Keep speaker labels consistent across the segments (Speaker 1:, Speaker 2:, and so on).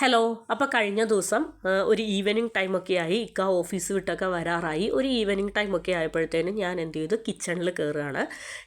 Speaker 1: Hello. അപ്പോൾ കഴിഞ്ഞ ദിവസം ഒരു ഈവനിങ് ടൈമൊക്കെ ആയി, ഇക്ക ഓഫീസ് വിട്ടൊക്കെ വരാറായി. ഒരു ഈവനിങ് ടൈമൊക്കെ ആയപ്പോഴത്തേനും ഞാൻ എന്ത് ചെയ്തു, കിച്ചണിൽ കയറുകയാണ്.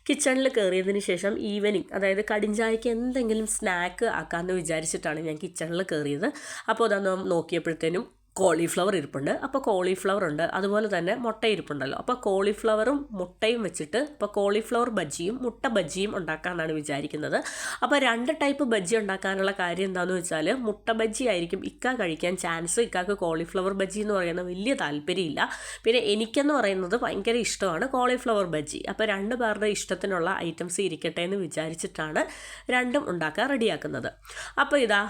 Speaker 1: കിച്ചണിൽ കയറിയതിന് ശേഷം ഈവനിങ്, അതായത് കടിഞ്ചായക്ക് എന്തെങ്കിലും സ്നാക്ക് ആക്കാമെന്ന് വിചാരിച്ചിട്ടാണ് ഞാൻ കിച്ചണിൽ കയറിയത്. അപ്പോൾ അതൊന്ന് നോക്കിയപ്പോഴത്തേനും കോളിഫ്ലവർ ഇരിപ്പുണ്ട്. അപ്പോൾ കോളിഫ്ലവർ ഉണ്ട്, അതുപോലെ തന്നെ മുട്ട ഇരിപ്പുണ്ടല്ലോ. അപ്പോൾ കോളിഫ്ലവറും മുട്ടയും വെച്ചിട്ട് ഇപ്പോൾ കോളിഫ്ലവർ ബജ്ജിയും മുട്ട ബജ്ജിയും ഉണ്ടാക്കാമെന്നാണ് വിചാരിക്കുന്നത്. അപ്പോൾ 2 ടൈപ്പ് ബജ്ജി ഉണ്ടാക്കാനുള്ള കാര്യം എന്താണെന്ന് വെച്ചാൽ, മുട്ട ബജ്ജി ആയിരിക്കും ഇക്ക കഴിക്കാൻ ചാൻസ്. ഇക്കാക്ക് കോളിഫ്ലവർ ബജ്ജി എന്ന് പറയുന്നത് വലിയ താല്പര്യമില്ല. പിന്നെ എനിക്കെന്ന് പറയുന്നത് ഭയങ്കര ഇഷ്ടമാണ് കോളിഫ്ലവർ ബജ്ജി. അപ്പോൾ 2 പേരുടെ ഇഷ്ടത്തിനുള്ള ഐറ്റംസ് ഇരിക്കട്ടെ എന്ന് വിചാരിച്ചിട്ടാണ് രണ്ടും ഉണ്ടാക്കാൻ റെഡിയാക്കുന്നത്. അപ്പോൾ ഇതാ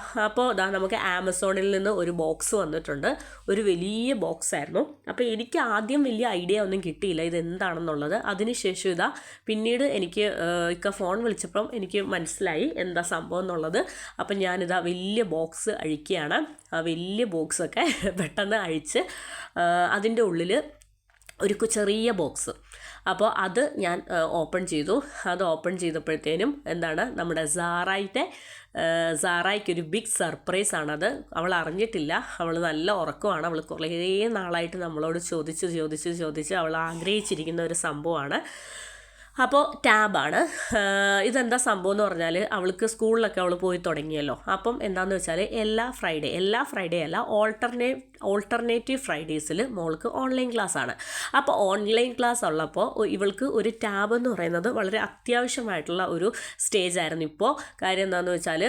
Speaker 1: നമുക്ക് ആമസോണിൽ നിന്ന് ഒരു ബോക്സ് വന്നിട്ടുണ്ട്. ഒരു വലിയ ബോക്സ് ആയിരുന്നു. അപ്പോൾ എനിക്ക് ആദ്യം വലിയ ഐഡിയ ഒന്നും കിട്ടിയില്ല ഇതെന്താണെന്നുള്ളത്. അതിനുശേഷം പിന്നീട് എനിക്ക് ഇക്ക ഫോൺ വിളിച്ചപ്പം എനിക്ക് മനസ്സിലായി എന്താ സംഭവം എന്നുള്ളത്. അപ്പം ഞാനിതാ വലിയ ബോക്സ് അഴിക്കുകയാണ്. ആ വലിയ ബോക്സൊക്കെ പെട്ടെന്ന് അഴിച്ച് അതിൻ്റെ ഉള്ളിൽ ഒരു ചെറിയ ബോക്സ്, അപ്പോൾ അത് ഞാൻ ഓപ്പൺ ചെയ്തു. അത് ഓപ്പൺ ചെയ്തപ്പോഴത്തേനും നമ്മുടെ സാറായിക്കൊരു ബിഗ് സർപ്രൈസാണത്. അവൾ അറിഞ്ഞിട്ടില്ല. അവൾ നല്ല ഉറക്കമാണ്. അവൾ കുറേ നാളായിട്ട് നമ്മളോട് ചോദിച്ച് അവൾ ആഗ്രഹിച്ചിരിക്കുന്ന ഒരു സംഭവമാണ്. അപ്പോൾ ടാബാണ്. ഇതെന്താ സംഭവം എന്ന് പറഞ്ഞാൽ, അവൾക്ക് സ്കൂളിലൊക്കെ അവൾ പോയി തുടങ്ങിയല്ലോ. അപ്പം എന്താണെന്ന് വെച്ചാൽ എല്ലാ ഫ്രൈഡേ അല്ല, ഓൾട്ടർനേറ്റീവ് ഫ്രൈഡേയ്സിൽ മോൾക്ക് ഓൺലൈൻ ക്ലാസ് ആണ്. അപ്പോൾ ഓൺലൈൻ ക്ലാസ് ഉള്ളപ്പോൾ ഇവൾക്ക് ഒരു ടാബ് എന്ന് പറയുന്നത് വളരെ അത്യാവശ്യമായിട്ടുള്ള ഒരു സ്റ്റേജ് ആയിരുന്നു ഇപ്പോൾ. കാര്യം എന്താണെന്ന് വെച്ചാൽ,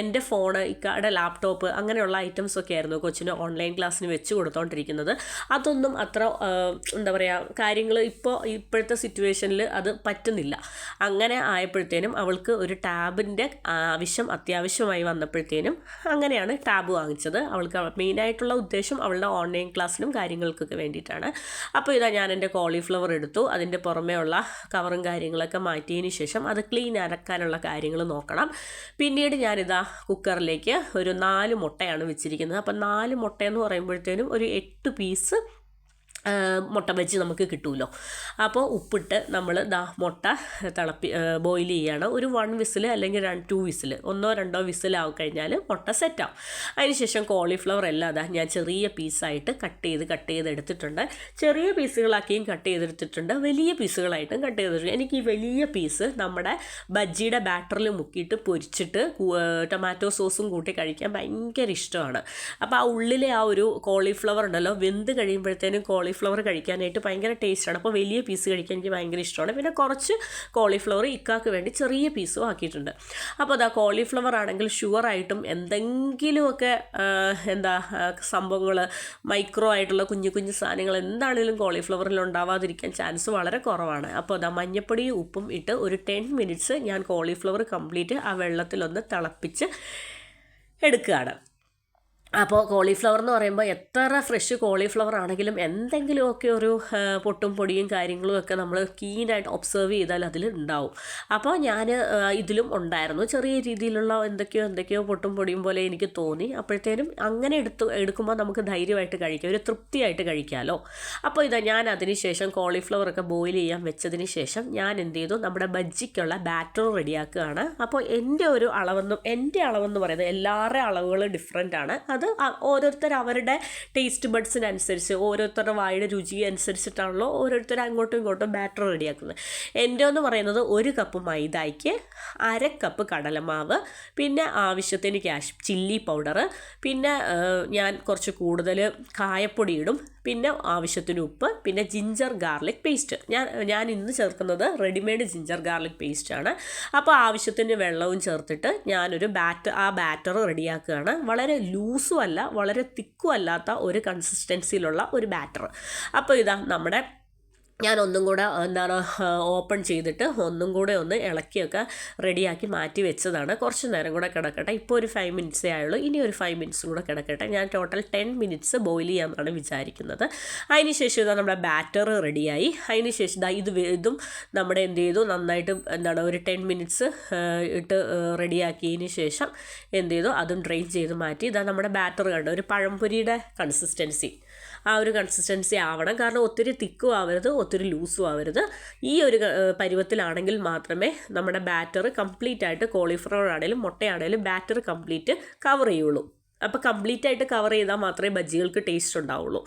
Speaker 1: എൻ്റെ ഫോണ്, ഇക്കയുടെ ലാപ്ടോപ്പ്, അങ്ങനെയുള്ള ഐറ്റംസൊക്കെ ആയിരുന്നു കൊച്ചിന് ഓൺലൈൻ ക്ലാസ്സിന് വെച്ച് കൊടുത്തോണ്ടിരിക്കുന്നത്. അതൊന്നും അത്ര കാര്യങ്ങൾ ഇപ്പോഴത്തെ സിറ്റുവേഷനിൽ അത് പറ്റുന്നില്ല. അങ്ങനെ ആയപ്പോഴത്തേനും അവൾക്ക് ഒരു ടാബിൻ്റെ അത്യാവശ്യമായി വന്നപ്പോഴത്തേനും അങ്ങനെയാണ് ടാബ് വാങ്ങിച്ചത്. അവൾക്ക് മെയിനായിട്ടുള്ള ഉദ്ദേശം അവളുടെ ഓൺലൈൻ ക്ലാസ്സിനും കാര്യങ്ങൾക്കൊക്കെ വേണ്ടിയിട്ടാണ്. അപ്പോൾ ഞാൻ എൻ്റെ കോളിഫ്ലവർ എടുത്തു. അതിൻ്റെ പുറമേ ഉള്ള കവറും കാര്യങ്ങളൊക്കെ മാറ്റിയതിന് ശേഷം അത് ക്ലീൻ ആക്കാനുള്ള കാര്യങ്ങൾ നോക്കണം. പിന്നീട് കുക്കറിലേക്ക് ഒരു 4 മുട്ടയാണ് വെച്ചിരിക്കുന്നത്. അപ്പോൾ 4 മുട്ടയെന്ന് പറയുമ്പോഴത്തേനും ഒരു 8 പീസ് മുട്ട ബജ്ജി നമുക്ക് കിട്ടുമല്ലോ. അപ്പോൾ ഉപ്പിട്ട് നമ്മൾ മുട്ട ബോയിൽ ചെയ്യാണ്. ഒരു 1 വിസിൽ അല്ലെങ്കിൽ 2 വിസിൽ, 1 or 2 വിസിലാവും കഴിഞ്ഞാൽ മുട്ട സെറ്റാവും. അതിനുശേഷം കോളിഫ്ലവർ എല്ലാം ഞാൻ ചെറിയ പീസായിട്ട് കട്ട് ചെയ്ത് എടുത്തിട്ടുണ്ട്. ചെറിയ പീസുകളാക്കിയും കട്ട് ചെയ്തെടുത്തിട്ടുണ്ട്, വലിയ പീസുകളായിട്ടും കട്ട് ചെയ്തിട്ടുണ്ട്. എനിക്ക് ഈ വലിയ പീസ് നമ്മുടെ ബജ്ജിയുടെ ബാറ്ററിൽ മുക്കിയിട്ട് പൊരിച്ചിട്ട് ടൊമാറ്റോ സോസും കൂട്ടി കഴിക്കാൻ ഭയങ്കര ഇഷ്ടമാണ്. അപ്പോൾ ആ ഉള്ളിലെ ആ ഒരു കോളിഫ്ലവർ ഉണ്ടല്ലോ, വെന്ത് കഴിയുമ്പോഴത്തേനും കോളിഫ്ലവർ കഴിക്കാനായിട്ട് ഭയങ്കര ടേസ്റ്റാണ്. അപ്പോൾ വലിയ പീസ് കഴിക്കാൻ എനിക്ക് ഭയങ്കര ഇഷ്ടമാണ്. പിന്നെ കുറച്ച് കോളിഫ്ലവർ ഇക്കാക്ക് വേണ്ടി ചെറിയ പീസും ആക്കിയിട്ടുണ്ട്. അപ്പോൾ കോളിഫ്ലവർ ആണെങ്കിൽ ഷുവറായിട്ടും എന്തെങ്കിലുമൊക്കെ സംഭവങ്ങൾ, മൈക്രോ ആയിട്ടുള്ള കുഞ്ഞു സാധനങ്ങൾ എന്താണെങ്കിലും കോളിഫ്ലവറിൽ ഉണ്ടാവാതിരിക്കാൻ ചാൻസ് വളരെ കുറവാണ്. അപ്പോൾ മഞ്ഞപ്പൊടിയും ഉപ്പും ഇട്ട് ഒരു 10 മിനിറ്റ്സ് ഞാൻ കോളിഫ്ലവർ കംപ്ലീറ്റ് ആ വെള്ളത്തിലൊന്ന് തിളപ്പിച്ച് എടുക്കുകയാണ്. അപ്പോൾ കോളിഫ്ലവർ എന്ന് പറയുമ്പോൾ എത്ര ഫ്രഷ് കോളിഫ്ലവർ ആണെങ്കിലും എന്തെങ്കിലുമൊക്കെ ഒരു പൊട്ടും പൊടിയും കാര്യങ്ങളും ഒക്കെ നമ്മൾ കീനായിട്ട് ഒബ്സർവ് ചെയ്താൽ അതിൽ ഉണ്ടാവും. അപ്പോൾ ഞാൻ ഇതിലും ഉണ്ടായിരുന്നു ചെറിയ രീതിയിലുള്ള എന്തൊക്കെയോ പൊട്ടും പൊടിയും പോലെ എനിക്ക് തോന്നി. അപ്പോഴത്തേനും അങ്ങനെ എടുക്കുമ്പോൾ നമുക്ക് ധൈര്യമായിട്ട് കഴിക്കാം, ഒരു തൃപ്തിയായിട്ട് കഴിക്കാമല്ലോ. അപ്പോൾ ഞാൻ അതിന് ശേഷം കോളിഫ്ലവറൊക്കെ ബോയിൽ ചെയ്യാൻ വെച്ചതിന് ശേഷം ഞാൻ എന്ത് ചെയ്തു, നമ്മുടെ ബജ്ജിക്കുള്ള ബാറ്റർ റെഡിയാക്കുകയാണ്. അപ്പോൾ എൻ്റെ അളവെന്ന് പറയുന്നത് എല്ലാവരുടെ അളവുകൾ ഡിഫറെൻ്റ് ആണ്. അത് ഓരോരുത്തർ അവരുടെ ടേസ്റ്റ് ബഡ്സിനനുസരിച്ച്, ഓരോരുത്തരുടെ വായുടെ രുചി അനുസരിച്ചിട്ടാണല്ലോ ഓരോരുത്തർ അങ്ങോട്ടും ഇങ്ങോട്ടും ബാറ്റർ റെഡിയാക്കുന്നത്. എൻ്റെ എന്ന് പറയുന്നത് 1 കപ്പ് മൈദയ്ക്ക് 1/2 കപ്പ് കടലമാവ്, പിന്നെ ആവശ്യത്തിന് ചില്ലി പൗഡർ, പിന്നെ ഞാൻ കുറച്ച് കൂടുതൽ കായപ്പൊടി ഇടും, പിന്നെ ആവശ്യത്തിന് ഉപ്പ്, പിന്നെ ജിഞ്ചർ ഗാർലിക് പേസ്റ്റ്. ഞാൻ ഇന്ന് ചേർക്കുന്നത് റെഡിമെയ്ഡ് ജിഞ്ചർ ഗാർലിക് പേസ്റ്റാണ്. അപ്പോൾ ആവശ്യത്തിന് വെള്ളവും ചേർത്തിട്ട് ഞാനൊരു ബാറ്റർ റെഡിയാക്കുകയാണ്. വളരെ ലൂസും അല്ല വളരെ തിക്കും അല്ലാത്ത ഒരു കൺസിസ്റ്റൻസിയിലുള്ള ഒരു ബാറ്റർ. അപ്പോൾ നമ്മുടെ ഞാൻ ഒന്നും കൂടെ ഓപ്പൺ ചെയ്തിട്ട് ഒന്നും കൂടെ ഒന്ന് ഇളക്കിയൊക്കെ റെഡിയാക്കി മാറ്റി വെച്ചതാണ്. കുറച്ച് നേരം കൂടെ കിടക്കട്ടെ. ഇപ്പോൾ ഒരു 5 മിനിറ്റ്സേ ആയുള്ളൂ, ഇനി ഒരു 5 മിനിറ്റ്സും കൂടെ കിടക്കട്ടെ. ഞാൻ ടോട്ടൽ 10 മിനിറ്റ്സ് ബോയിൽ ചെയ്യാമെന്നാണ് വിചാരിക്കുന്നത്. അതിന് ശേഷം നമ്മുടെ ബാറ്റർ റെഡിയായി. അതിന് ശേഷം ഇതും നമ്മുടെ എന്ത് ചെയ്തു, നന്നായിട്ട് ഒരു 10 മിനിറ്റ്സ് ഇട്ട് റെഡിയാക്കിയതിന് ശേഷം എന്ത് ചെയ്തു, അതും ഡ്രെയിൻ ചെയ്ത് മാറ്റി. നമ്മുടെ ബാറ്റർ കണ്ടു ഒരു പഴംപൊരിയുടെ കൺസിസ്റ്റൻസി, ആ ഒരു കൺസിസ്റ്റൻസി ആവണം. കാരണം ഒത്തിരി തിക്കും ആവരുത്, ഒത്തിരി ലൂസും ആവരുത്. ഈ ഒരു പരുവത്തിലാണെങ്കിൽ മാത്രമേ നമ്മുടെ ബാറ്റർ കംപ്ലീറ്റ് ആയിട്ട് കോളിഫ്ലവർ ആണെങ്കിലും മുട്ടയാണെങ്കിലും ബാറ്റർ കംപ്ലീറ്റ് കവർ ചെയ്യുള്ളൂ. അപ്പോൾ കംപ്ലീറ്റ് ആയിട്ട് കവർ ചെയ്താൽ മാത്രമേ ബജ്ജികൾക്ക് ടേസ്റ്റ് ഉണ്ടാവുള്ളൂ.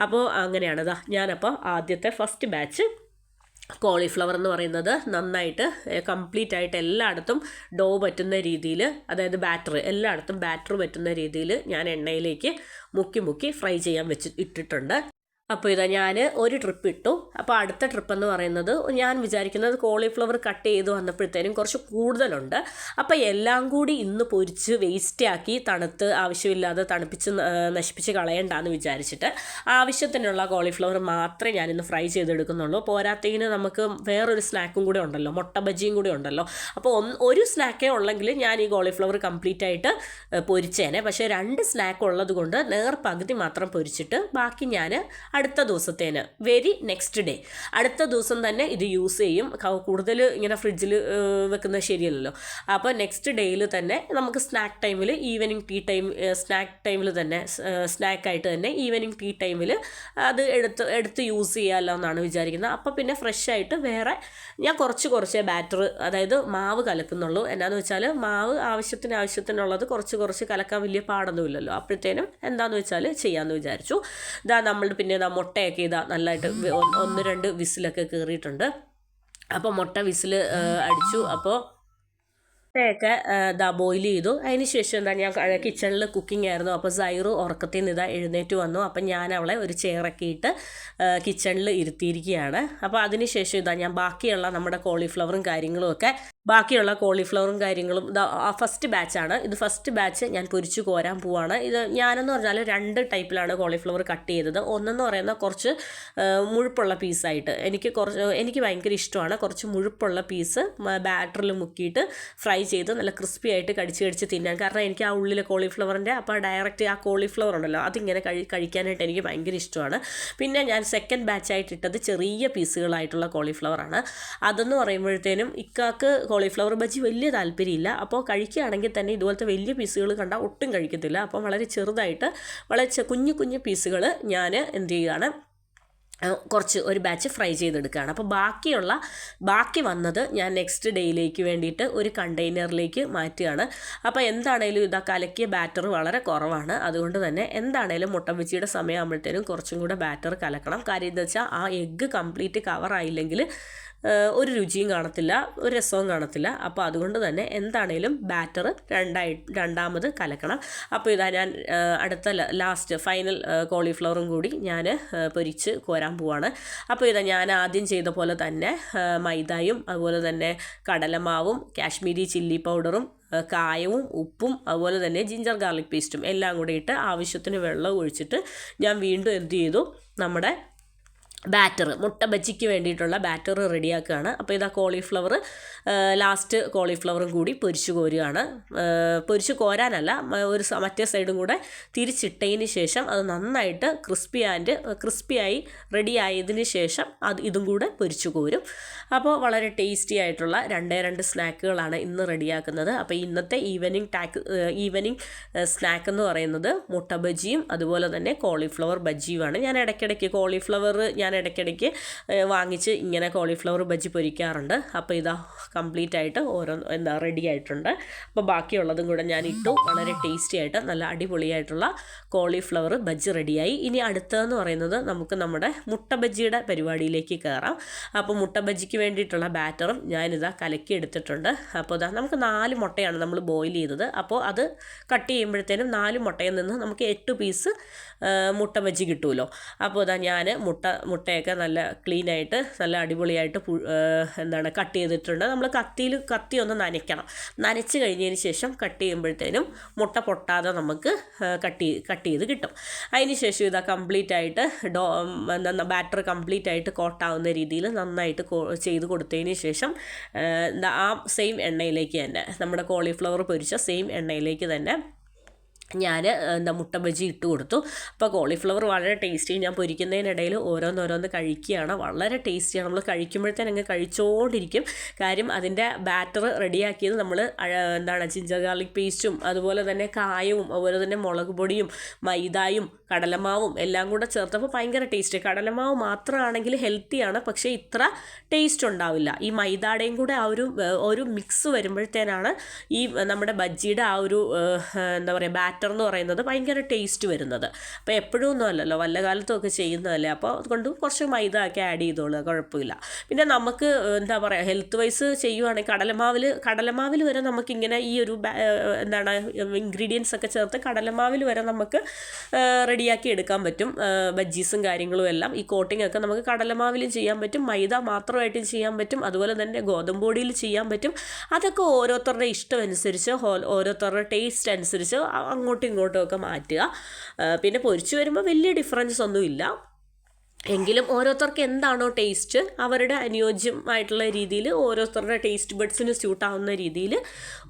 Speaker 1: അപ്പോൾ അങ്ങനെയാണ്. ഞാനപ്പോൾ ആദ്യത്തെ ഫസ്റ്റ് ബാച്ച് കോളിഫ്ലവർ എന്ന് പറയുന്നത് നന്നായിട്ട് കംപ്ലീറ്റ് ആയിട്ട് എല്ലായിടത്തും ഡോ പറ്റുന്ന രീതിയിൽ, അതായത് എല്ലായിടത്തും ബാറ്റർ പറ്റുന്ന രീതിയിൽ ഞാൻ എണ്ണയിലേക്ക് മുക്കി ഫ്രൈ ചെയ്യാൻ ഇട്ടിട്ടുണ്ട്. അപ്പോൾ ഇതാ ഞാൻ ഒരു ട്രിപ്പ് ഇട്ടു. അപ്പോൾ അടുത്ത ട്രിപ്പ് എന്ന് പറയുന്നത് ഞാൻ വിചാരിക്കുന്നത് കോളിഫ്ലവർ കട്ട് ചെയ്ത് വന്നപ്പോഴത്തേനും കുറച്ച് കൂടുതലുണ്ട്. അപ്പോൾ എല്ലാം കൂടി ഇന്ന് പൊരിച്ച് വേസ്റ്റ് ആക്കി തണുത്ത് ആവശ്യമില്ലാതെ നശിപ്പിച്ച് കളയണ്ടെന്ന് വിചാരിച്ചിട്ട് ആവശ്യത്തിനുള്ള കോളിഫ്ലവർ മാത്രമേ ഞാനിന്ന് ഫ്രൈ ചെയ്തെടുക്കുന്നുള്ളൂ. പോരാത്തതിന് നമുക്ക് വേറൊരു സ്നാക്കും കൂടെ ഉണ്ടല്ലോ, മുട്ട ബജിയും കൂടി ഉണ്ടല്ലോ. അപ്പോൾ ഒരു സ്നാക്കേ ഉള്ളെങ്കിൽ ഞാൻ ഈ കോളിഫ്ലവർ കംപ്ലീറ്റ് ആയിട്ട് പൊരിച്ചേനെ. പക്ഷേ 2 സ്നാക്ക് ഉള്ളത് കൊണ്ട് പകുതി മാത്രം പൊരിച്ചിട്ട് ബാക്കി ഞാൻ അടുത്ത ദിവസത്തേന് നെക്സ്റ്റ് ഡേ അടുത്ത ദിവസം തന്നെ ഇത് യൂസ് ചെയ്യും. കൂടുതൽ ഇങ്ങനെ ഫ്രിഡ്ജിൽ വെക്കുന്നത് ശരിയല്ലല്ലോ. അപ്പോൾ നെക്സ്റ്റ് ഡേയിൽ തന്നെ നമുക്ക് സ്നാക്ക് ടൈമിൽ, ഈവനിങ് ടീ ടൈം, സ്നാക്ക് ടൈമിൽ തന്നെ സ്നാക്കായിട്ട് തന്നെ ഈവനിങ് ടീ ടൈമിൽ അത് എടുത്ത് യൂസ് ചെയ്യാമല്ലോ എന്നാണ് വിചാരിക്കുന്നത്. അപ്പോൾ പിന്നെ ഫ്രഷ് ആയിട്ട് വേറെ ഞാൻ കുറച്ച് ബാറ്റർ, അതായത് മാവ് കലക്കുന്നുള്ളൂ. എന്നാന്ന് വെച്ചാൽ മാവ് ആവശ്യത്തിനുള്ളത് കുറച്ച് കലക്കാൻ വലിയ പാടൊന്നുമില്ലല്ലോ. അപ്പോഴത്തേനും എന്താണെന്ന് വെച്ചാൽ ചെയ്യാമെന്ന് വിചാരിച്ചു. നമ്മൾ പിന്നെ മുട്ടയൊക്കെ നല്ലതായിട്ട് 1-2 വിസിലൊക്കെ കയറിയിട്ടുണ്ട്. അപ്പോൾ മുട്ട വിസിൽ അടിച്ചു. അപ്പോൾ മുട്ടയൊക്കെ ബോയിൽ ചെയ്തു. അതിന് ശേഷം ഞാൻ കിച്ചണിൽ കുക്കിംഗ് ആയിരുന്നു. അപ്പോൾ സൈറു ഉറക്കത്തിൽ നിന്ന് എഴുന്നേറ്റ് വന്നു. അപ്പം ഞാൻ അവളെ ഒരു ചെയറൊക്കെ ഇട്ട് കിച്ചണിൽ ഇരുത്തിയിരിക്കുകയാണ്. അപ്പോൾ അതിന് ശേഷം ഞാൻ ബാക്കിയുള്ള നമ്മുടെ കോളിഫ്ലവറും കാര്യങ്ങളും ഫസ്റ്റ് ബാച്ചാണ്. ഇത് ഫസ്റ്റ് ബാച്ച് ഞാൻ പൊരിച്ച് കോരാൻ പോവാണ്. ഇത് ഞാനെന്ന് പറഞ്ഞാൽ 2 ടൈപ്പിലാണ് കോളിഫ്ലവർ കട്ട് ചെയ്തത്. ഒന്നെന്ന് പറയുന്ന കുറച്ച് മുഴുപ്പുള്ള പീസായിട്ട് എനിക്ക് ഭയങ്കര ഇഷ്ടമാണ്. കുറച്ച് മുഴുപ്പുള്ള പീസ് ബാറ്ററിൽ മുക്കിയിട്ട് ഫ്രൈ ചെയ്ത് നല്ല ക്രിസ്പി ആയിട്ട് കടിച്ച് തിന്നാൻ. കാരണം എനിക്ക് ആ ഉള്ളിലെ കോളിഫ്ലവറിൻ്റെ അപ്പോൾ ഡയറക്റ്റ് ആ കോളിഫ്ലവർ ഉണ്ടല്ലോ അതിങ്ങനെ കഴിക്കാനായിട്ട് എനിക്ക് ഭയങ്കര ഇഷ്ടമാണ്. പിന്നെ ഞാൻ സെക്കൻഡ് ബാച്ചായിട്ട് ഇട്ടത് ചെറിയ പീസുകളായിട്ടുള്ള കോളിഫ്ലവറാണ്. അതെന്ന് പറയുമ്പോഴത്തേനും ഇക്കാക്ക് കോളിഫ്ലവർ ബജ്ജി വലിയ താല്പര്യമില്ല. അപ്പോൾ കഴിക്കുകയാണെങ്കിൽ തന്നെ ഇതുപോലത്തെ വലിയ പീസുകൾ കണ്ടാൽ ഒട്ടും കഴിക്കത്തില്ല. അപ്പം വളരെ ചെറുതായിട്ട് വളരെ കുഞ്ഞു പീസുകൾ ഞാൻ എന്ത് ചെയ്യുകയാണ്, ഒരു ബാച്ച് ഫ്രൈ ചെയ്തെടുക്കുകയാണ്. അപ്പോൾ ബാക്കി വന്നത് ഞാൻ നെക്സ്റ്റ് ഡേയിലേക്ക് വേണ്ടിയിട്ട് ഒരു കണ്ടെയ്നറിലേക്ക് മാറ്റുകയാണ്. അപ്പോൾ എന്താണേലും കലക്കിയ ബാറ്റർ വളരെ കുറവാണ്. അതുകൊണ്ട് തന്നെ എന്താണേലും മുട്ട ബജിയുടെ സമയമാകുമ്പോഴത്തേനും കുറച്ചും കൂടെ ബാറ്റർ കലക്കണം. കാര്യം എന്താ വെച്ചാൽ ആ എഗ്ഗ് കംപ്ലീറ്റ് കവറായില്ലെങ്കിൽ ഒരു രുചിയും കാണത്തില്ല, ഒരു രസവും കാണത്തില്ല. അപ്പോൾ അതുകൊണ്ട് തന്നെ എന്താണേലും ബാറ്റർ രണ്ടാമത് കലക്കണം. അപ്പോൾ ഞാൻ അടുത്ത ലാസ്റ്റ് ഫൈനൽ കോളിഫ്ലവറും കൂടി ഞാൻ പൊരിച്ച് കോരാൻ പോവാണ്. അപ്പോൾ ഞാൻ ആദ്യം ചെയ്ത പോലെ തന്നെ മൈദയും അതുപോലെ തന്നെ കടലമാവും കാശ്മീരി ചില്ലി പൗഡറും കായവും ഉപ്പും അതുപോലെ തന്നെ ജിഞ്ചർ ഗാർലിക് പേസ്റ്റും എല്ലാം കൂടി ഇട്ട് ആവശ്യത്തിന് വെള്ളം ഒഴിച്ചിട്ട് ഞാൻ വീണ്ടും എന്ത് ചെയ്തു, നമ്മുടെ മുട്ട ബജിക്ക് വേണ്ടിയിട്ടുള്ള ബാറ്റർ റെഡിയാക്കുകയാണ്. അപ്പോൾ കോളിഫ്ലവർ ലാസ്റ്റ് കോളിഫ്ലവറും കൂടി പൊരിച്ച് കോരുകയാണ്. പൊരിച്ച് കോരാനല്ല, മറ്റേ സൈഡും കൂടെ തിരിച്ചിട്ടതിന് ശേഷം അത് നന്നായിട്ട് ക്രിസ്പിയായി റെഡിയായതിന് ശേഷം ഇതും കൂടെ പൊരിച്ച് കോരും. അപ്പോൾ വളരെ ടേസ്റ്റി ആയിട്ടുള്ള 2 സ്നാക്കുകളാണ് ഇന്ന് റെഡിയാക്കുന്നത്. അപ്പോൾ ഇന്നത്തെ ഈവനിങ് സ്നാക്ക് എന്ന് പറയുന്നത് മുട്ട ബജിയും അതുപോലെ തന്നെ കോളിഫ്ലവർ ബജിയുമാണ്. ഞാൻ ഇടയ്ക്കിടയ്ക്ക് വാങ്ങിച്ച് ഇങ്ങനെ കോളിഫ്ലവർ ബജി പൊരിക്കാറുണ്ട്. അപ്പോൾ കംപ്ലീറ്റ് ആയിട്ട് റെഡി ആയിട്ടുണ്ട്. അപ്പോൾ ബാക്കിയുള്ളതും കൂടെ ഞാൻ ഇട്ടു. വളരെ ടേസ്റ്റി ആയിട്ട് നല്ല അടിപൊളിയായിട്ടുള്ള കോളിഫ്ലവർ ബജി റെഡിയായി. ഇനി അടുത്തതെന്ന് പറയുന്നത് നമുക്ക് നമ്മുടെ മുട്ട ബജിയുടെ പരിപാടിയിലേക്ക് കയറാം. അപ്പോൾ മുട്ട ബജിക്ക് വേണ്ടിയിട്ടുള്ള ബാറ്ററും കലക്കി എടുത്തിട്ടുണ്ട്. അപ്പോൾ നമുക്ക് 4 മുട്ടയാണ് നമ്മൾ ബോയിൽ ചെയ്തത്. അപ്പോൾ അത് കട്ട് ചെയ്യുമ്പോഴത്തേനും 4 മുട്ടയിൽ നിന്ന് നമുക്ക് 8 പീസ് മുട്ട ബജി കിട്ടുമല്ലോ. അപ്പോൾ ഞാൻ മുട്ടയൊക്കെ നല്ല ക്ലീനായിട്ട് നല്ല അടിപൊളിയായിട്ട് കട്ട് ചെയ്തിട്ടുണ്ട്. നമ്മൾ കത്തി ഒന്ന് നനച്ച് കഴിഞ്ഞതിന് ശേഷം കട്ട് ചെയ്യുമ്പോഴത്തേനും മുട്ട പൊട്ടാതെ നമുക്ക് കട്ട് ചെയ്ത് കിട്ടും. അതിന് ശേഷം കംപ്ലീറ്റ് ആയിട്ട് ബാറ്റർ കംപ്ലീറ്റ് ആയിട്ട് കോട്ടാവുന്ന രീതിയിൽ നന്നായിട്ട് ചെയ്ത് കൊടുത്തതിന് ശേഷം ആ സെയിം എണ്ണയിലേക്ക് തന്നെ നമ്മുടെ കോളിഫ്ലവർ പൊരിച്ച സെയിം എണ്ണയിലേക്ക് തന്നെ ഞാൻ മുട്ട ബജി ഇട്ട് കൊടുത്തു. അപ്പോൾ കോളിഫ്ലവർ വളരെ ടേസ്റ്റി. ഞാൻ പൊരിക്കുന്നതിനിടയിൽ ഓരോന്നോരോന്ന് കഴിക്കുകയാണ്. വളരെ ടേസ്റ്റിയാണ്. നമ്മൾ കഴിക്കുമ്പോഴത്തേനും അങ്ങ് കഴിച്ചുകൊണ്ടിരിക്കും. കാര്യം അതിൻ്റെ ബാറ്റർ റെഡിയാക്കിയത് നമ്മൾ ജിഞ്ചർ ഗാർലിക് പേസ്റ്റും അതുപോലെ തന്നെ കായവും അതുപോലെ തന്നെ മുളക് പൊടിയും മൈദായും കടലമാവും എല്ലാം കൂടെ ചേർത്തപ്പോൾ ഭയങ്കര ടേസ്റ്റ്. കടലമാവ് മാത്രമാണെങ്കിൽ ഹെൽത്തിയാണ്, പക്ഷേ ഇത്ര ടേസ്റ്റ് ഉണ്ടാവില്ല. ഈ മൈദാടയും കൂടെ ആ ഒരു മിക്സ് വരുമ്പോഴത്തേനാണ് ഈ നമ്മുടെ ബജ്ജിയുടെ ആ ഒരു എന്താ പറയുക ബാറ്റർ എന്ന് പറയുന്നത് ഭയങ്കര ടേസ്റ്റ് വരുന്നത്. അപ്പോൾ എപ്പോഴും ഒന്നും അല്ലല്ലോ, വല്ല കാലത്തുമൊക്കെ ചെയ്യുന്നതല്ലേ. അപ്പോൾ അതുകൊണ്ട് കുറച്ച് മൈദ ഒക്കെ ആഡ് ചെയ്തോളുക, കുഴപ്പമില്ല. പിന്നെ നമുക്ക് എന്താ പറയുക ഹെൽത്ത് വൈസ് ചെയ്യുവാണെങ്കിൽ കടലമാവിൽ വരെ നമുക്കിങ്ങനെ ഈ ഒരു ഇൻഗ്രീഡിയൻസ് ഒക്കെ ചേർത്ത് കടലമാവിൽ വരെ നമുക്ക് റെഡിയാക്കി എടുക്കാൻ പറ്റും. ബജ്ജീസും കാര്യങ്ങളും എല്ലാം ഈ കോട്ടിംഗ് ഒക്കെ നമുക്ക് കടലമാവിലും ചെയ്യാൻ പറ്റും, മൈദ മാത്രമായിട്ടും ചെയ്യാൻ പറ്റും, അതുപോലെ തന്നെ ഗോതമ്പ് പൊടിയിൽ ചെയ്യാൻ പറ്റും. അതൊക്കെ ഓരോരുത്തരുടെ ഇഷ്ടമനുസരിച്ച് ഓരോരുത്തരുടെ ടേസ്റ്റ് അനുസരിച്ച് അങ്ങോട്ടും ഇങ്ങോട്ടും ഒക്കെ മാറ്റുക. പിന്നെ പൊരിച്ചു വരുമ്പോൾ വലിയ ഡിഫറൻസ് ഒന്നുമില്ല. എങ്കിലും ഓരോരുത്തർക്ക് എന്താണോ ടേസ്റ്റ് അവരുടെ അനുയോജ്യമായിട്ടുള്ള രീതിയിൽ ഓരോരുത്തരുടെ ടേസ്റ്റ് ബഡ്സിന് സ്യൂട്ടാവുന്ന രീതിയിൽ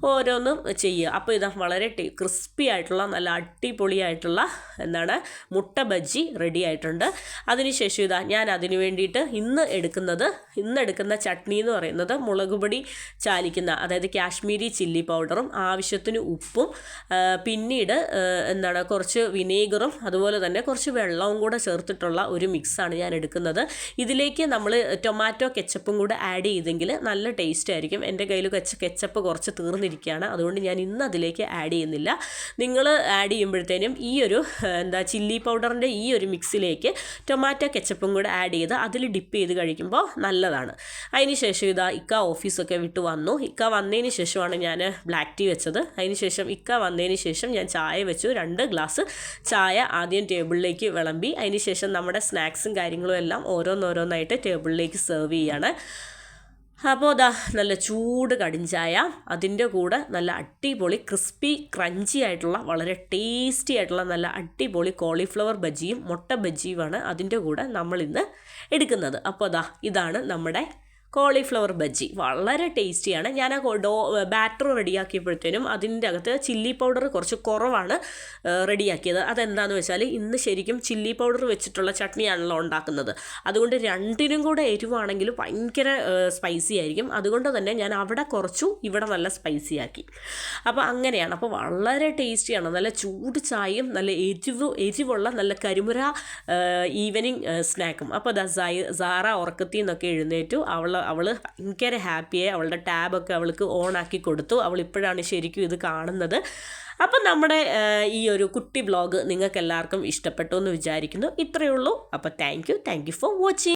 Speaker 1: ഓരോന്നും ചെയ്യുക. അപ്പോൾ ഇതാ വളരെ ക്രിസ്പി ആയിട്ടുള്ള നല്ല അടിപൊളിയായിട്ടുള്ള മുട്ട ബജ്ജി റെഡി ആയിട്ടുണ്ട്. അതിനുശേഷം ഇതാ ഞാൻ അതിന് വേണ്ടിയിട്ട് ഇന്ന് എടുക്കുന്ന ചട്നി എന്ന് പറയുന്നത് മുളക് പൊടി ചാലിക്കുന്ന, അതായത് കാശ്മീരി ചില്ലി പൗഡറും ആവശ്യത്തിന് ഉപ്പും പിന്നീട് കുറച്ച് വിനീഗറും അതുപോലെ തന്നെ കുറച്ച് വെള്ളവും കൂടെ ചേർത്തിട്ടുള്ള ഒരു മിക്സ് ഞാൻ എടുക്കുന്നത്. ഇതിലേക്ക് നമ്മൾ ടൊമാറ്റോ കെച്ചപ്പും കൂടെ ആഡ് ചെയ്തെങ്കിൽ നല്ല ടേസ്റ്റ് ആയിരിക്കും. എൻ്റെ കയ്യിൽ കെച്ചപ്പ് കുറച്ച് തീർന്നിരിക്കുകയാണ്, അതുകൊണ്ട് ഞാൻ ഇന്ന് അതിലേക്ക് ആഡ് ചെയ്യുന്നില്ല. നിങ്ങൾ ആഡ് ചെയ്യുമ്പോഴത്തേനും ഈ ഒരു ചില്ലി പൗഡറിൻ്റെ ഈ ഒരു മിക്സിലേക്ക് ടൊമാറ്റോ കെച്ചപ്പും കൂടെ ആഡ് ചെയ്ത് അതിൽ ഡിപ്പ് ചെയ്ത് കഴിക്കുമ്പോൾ നല്ലതാണ്. അതിന് ശേഷം ഇക്ക ഓഫീസൊക്കെ വിട്ട് വന്നു. ഇക്ക വന്നതിന് ശേഷമാണ് ഞാൻ ബ്ലാക്ക് ടീ വെച്ചത്. അതിന് ശേഷം ഇക്ക വന്നതിന് ശേഷം ഞാൻ ചായ വെച്ചു. 2 ഗ്ലാസ് ചായ ആദ്യം ടേബിളിലേക്ക് വിളമ്പി. അതിന് ശേഷം നമ്മുടെ സ്നാക്സും കാര്യങ്ങളും എല്ലാം ഓരോന്നോരോന്നായിട്ട് ടേബിളിലേക്ക് സെർവ് ചെയ്യാണ്. അപ്പോൾ അതാ നല്ല ചൂട് കടിഞ്ചായ, അതിൻ്റെ കൂടെ നല്ല അടിപൊളി ക്രിസ്പി ക്രഞ്ചി ആയിട്ടുള്ള വളരെ ടേസ്റ്റി ആയിട്ടുള്ള നല്ല അടിപൊളി കോളിഫ്ലവർ ബജിയും മുട്ട ബജിയുമാണ് അതിൻ്റെ കൂടെ നമ്മളിന്ന് എടുക്കുന്നത്. അപ്പോൾ അതാ ഇതാണ് നമ്മുടെ കോളിഫ്ലവർ ബജ്ജി. വളരെ ടേസ്റ്റിയാണ്. ഞാൻ ആ ബാറ്റർ റെഡിയാക്കിയപ്പോഴത്തേനും അതിൻ്റെ അകത്ത് ചില്ലി പൗഡർ കുറച്ച് കുറവാണ് റെഡിയാക്കിയത്. അതെന്താണെന്ന് വെച്ചാൽ ഇന്ന് ശരിക്കും ചില്ലി പൗഡർ വെച്ചിട്ടുള്ള ചട്നിയാണല്ലോ ഉണ്ടാക്കുന്നത്. അതുകൊണ്ട് രണ്ടിനും കൂടെ എരിവാണെങ്കിൽ ഭയങ്കര സ്പൈസി ആയിരിക്കും. അതുകൊണ്ട് തന്നെ ഞാൻ അവിടെ കുറച്ചു, ഇവിടെ നല്ല സ്പൈസി ആക്കി. അപ്പോൾ അങ്ങനെയാണ്. അപ്പോൾ വളരെ ടേസ്റ്റിയാണ്. നല്ല ചൂട് ചായയും നല്ല എരിവുള്ള നല്ല കരിമുര ഈവനിങ് സ്നാക്കും. അപ്പോൾ സാറ ഉറക്കത്തിൽ നിന്നൊക്കെ എഴുന്നേറ്റു. അവൾ ഭയങ്കര ഹാപ്പിയായി. അവളുടെ ടാബൊക്കെ അവൾക്ക് ഓണാക്കി കൊടുത്തു. അവൾ ഇപ്പോഴാണ് ശരിക്കും ഇത് കാണുന്നത്. അപ്പം നമ്മുടെ ഈ ഒരു കുട്ടി വ്ളോഗ് നിങ്ങൾക്ക് എല്ലാവർക്കും ഇഷ്ടപ്പെട്ടു എന്ന് വിചാരിക്കുന്നു. ഇത്രയേ ഉള്ളൂ. അപ്പോൾ താങ്ക് യു ഫോർ വാച്ചിങ്.